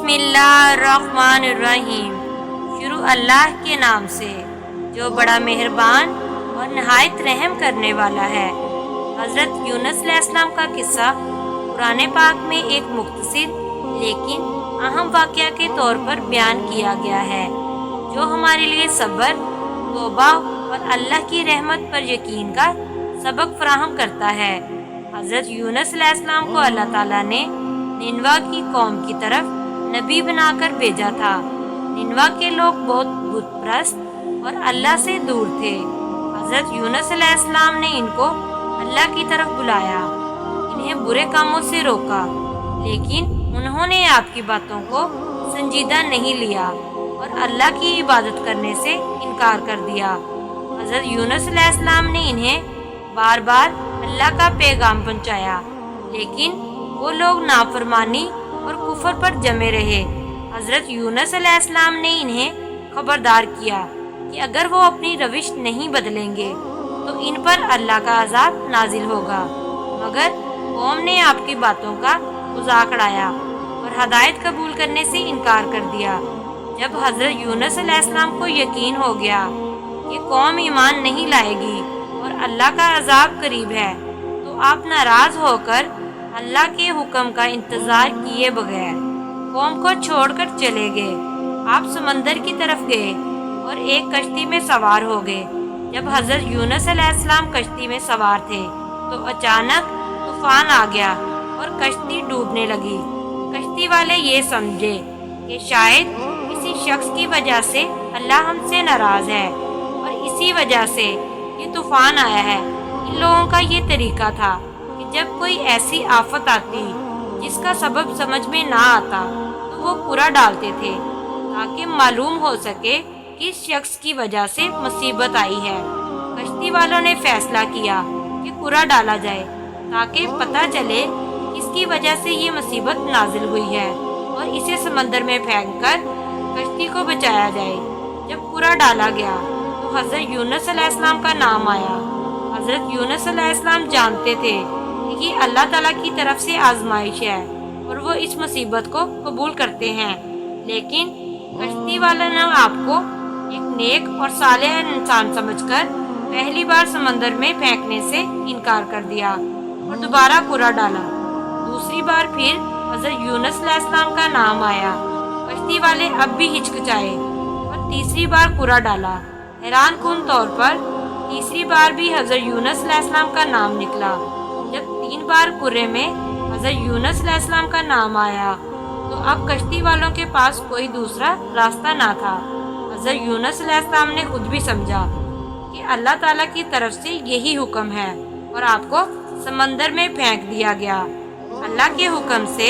बिस्मिल्लाहिर्रहमानिर्रहीम। शुरू अल्लाह के नाम से जो बड़ा मेहरबान और नहायत रहम करने वाला है। हज़रत यूनुस अलैहिस्सलाम का किस्सा कुरान पाक में एक मुख्तसर लेकिन अहम वाक़या के तौर पर बयान किया गया है, जो हमारे लिए सब्र, तौबा और अल्लाह की रहमत पर यकीन का सबक फराहम करता है। हज़रत यूनुस अलैहिस्सलाम को अल्लाह ताला ने निनवा की कौम की तरफ नबी बनाकर भेजा था। निनवा के लोग बहुत बुतप्रस्त और अल्लाह से दूर थे। हज़रत यूनुस अलैहिस्सलाम ने इनको अल्लाह की तरफ बुलाया, इन्हें बुरे कामों से रोका, लेकिन उन्होंने आपकी बातों को संजीदा नहीं लिया और अल्लाह की इबादत करने से इनकार कर दिया। हज़रत यूनुस अलैहिस्सलाम ने इन्हें बार बार अल्लाह का पैगाम पहुंचाया, लेकिन वो लोग नाफरमानी और कुफर पर जमे रहे। हज़रत यूनुस अलैहिस्सलाम ने इन्हें खबरदार किया कि अगर वो अपनी रविश नहीं बदलेंगे तो इन पर अल्लाह का अजाब नाजिल होगा, मगर कौम ने आपकी बातों का मजाक उड़ाया और हदायत कबूल करने से इनकार कर दिया। जब हज़रत यूनुस अलैहिस्सलाम को यकीन हो गया कि कौम ईमान नहीं लाएगी और अल्लाह का अजाब करीब है, तो आप नाराज़ होकर अल्लाह के हुक्म का इंतज़ार किए बगैर कौम को छोड़कर चले गए। आप समंदर की तरफ गए और एक कश्ती में सवार हो गए। जब हज़रत यूनुस अलैहिस्सलाम कश्ती में सवार थे तो अचानक तूफान आ गया और कश्ती डूबने लगी। कश्ती वाले ये समझे कि शायद किसी शख्स की वजह से अल्लाह हमसे नाराज़ है और इसी वजह से ये तूफान आया है। इन लोगों का ये तरीका था कि जब कोई ऐसी आफत आती जिसका सबब समझ में ना आता तो वो कूड़ा डालते थे ताकि मालूम हो सके किस शख्स की वजह से मुसीबत आई है। कश्ती वालों ने फैसला किया कि कूड़ा डाला जाए ताकि पता चले किसकी वजह से ये मुसीबत नाजिल हुई है और इसे समंदर में फेंककर कश्ती को बचाया जाए। जब कूड़ा डाला गया तो हज़रत यूनुस अलैहिस्सलाम का नाम आया। हज़रत यूनुस अलैहिस्सलाम जानते थे कि ये अल्लाह ताला की तरफ से आजमाइश है और वो इस मुसीबत को कबूल करते हैं, लेकिन कश्ती वालों ने आपको एक नेक और सालेह इंसान समझकर पहली बार समंदर में फेंकने से इनकार कर दिया और दोबारा कूड़ा डाला। दूसरी बार फिर हज़रत यूनुस अलैहिस्सलाम का नाम आया। कश्ती वाले अब भी हिचकिचाए और तीसरी बार कूड़ा डाला। हैरान कुन तौर पर तीसरी बार भी हज़रत यूनुस अलैहिस्सलाम का नाम निकला। जब 3 बार कुर्रे में हज़रत यूनुस अलैहिस्सलाम का नाम आया तो अब कश्ती वालों के पास कोई दूसरा रास्ता ना था। हज़रत यूनुस अलैहिस्सलाम ने खुद भी समझा कि अल्लाह ताला की तरफ से यही हुक्म है और आपको समंदर में फेंक दिया गया। अल्लाह के हुक्म से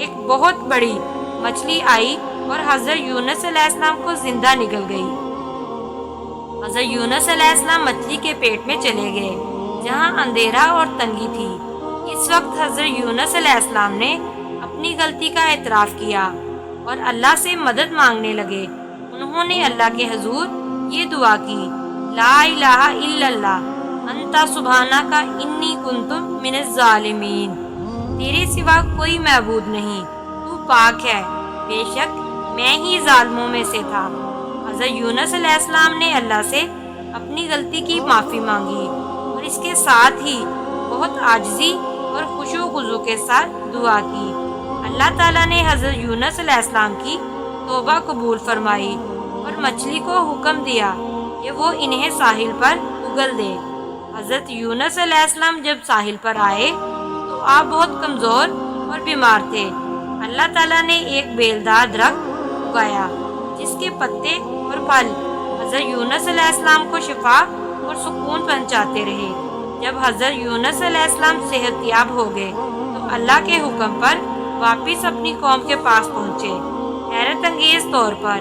एक बहुत बड़ी मछली आई और हज़रत यूनुस अलैहिस्सलाम को जिंदा निकल गई। हज़रत यूनुस अलैहिस्सलाम मछली के पेट में चले गए जहां अंधेरा और तंगी थी। इस वक्त हज़रत यूनुस अलैहिस्सलाम ने अपनी गलती का एतराफ़ किया और अल्लाह से मदद मांगने लगे। उन्होंने अल्लाह के हुज़ूर ये दुआ की, ला इलाहा इल्लल्लाह अंता सुब्हानका इन्नी कुन्तु मिनज़ ज़ालिमीन। तेरे सिवा कोई महबूद नहीं, तू पाक है, बेशक मैं ही ज़ालिमों में से था। हज़रत यूनुस अलैहिस्सलाम ने अल्लाह से अपनी गलती की माफ़ी मांगी और इसके साथ ही बहुत आजिज़ी और खुशू खुजू के साथ दुआ की। अल्लाह ताला ने हज़रत यूनुस अलैहिस्सलाम की तौबा कबूल फरमाई और मछली को हुक्म दिया कि वो इन्हें साहिल पर उगल दे। हज़रत यूनुस अलैहिस्सलाम जब साहिल पर आए तो आप बहुत कमज़ोर और बीमार थे। अल्लाह ताला ने एक बेलदार दरख्त उगाया जिसके पत्ते और फल हज़रत यूनुस अलैहिस्सलाम को शिफा और सुकून पहुंचाते रहे। जब हज़रत यूनुस अलैहिस्सलाम सेहतयाब हो गए तो अल्लाह के हुक्म पर वापस अपनी कौम के पास पहुँचे। हैरत अंगेज़ तौर पर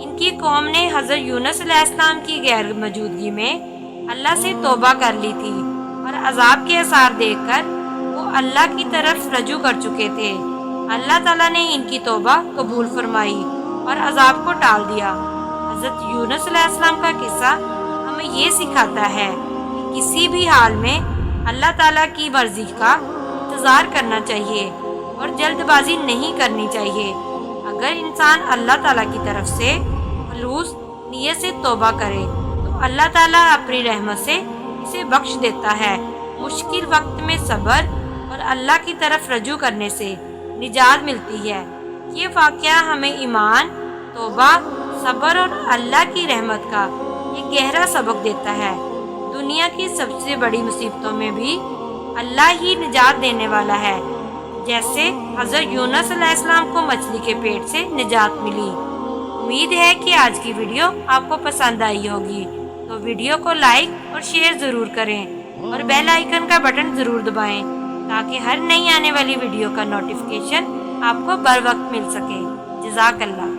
इनकी कौम ने हज़रत यूनुस अलैहिस्सलाम की गैर मौजूदगी में अल्लाह से तौबा कर ली थी और अजाब के आसार देखकर वो अल्लाह की तरफ रजू कर चुके थे। अल्लाह ताला ने इनकी तौबा कबूल फरमाई और अजाब को टाल दिया। हज़रत यूनुस अलैहिस्सलाम का किस्सा हमें ये सिखाता है कि किसी भी हाल में अल्लाह ताला की मर्जी का इंतज़ार करना चाहिए और जल्दबाजी नहीं करनी चाहिए। اگر انسان اللہ تعالیٰ کی طرف سے خلوص نیت سے توبہ کرے تو اللہ تعالیٰ اپنی رحمت سے اسے بخش دیتا ہے۔ مشکل وقت میں صبر اور اللہ کی طرف رجوع کرنے سے نجات ملتی ہے۔ یہ واقعہ ہمیں ایمان، توبہ، صبر اور اللہ کی رحمت کا ایک گہرا سبق دیتا ہے۔ دنیا کی سب سے بڑی مصیبتوں میں بھی اللہ ہی نجات دینے والا ہے، جیسے حضرت یونس علیہ السلام کو مچھلی کے پیٹ سے نجات ملی۔ امید ہے کہ آج کی ویڈیو آپ کو پسند آئی ہوگی، تو ویڈیو کو لائک اور شیئر ضرور کریں اور بیل آئیکن کا بٹن ضرور دبائیں تاکہ ہر نئی آنے والی ویڈیو کا نوٹیفیکیشن آپ کو بر وقت مل سکے۔ جزاک اللہ۔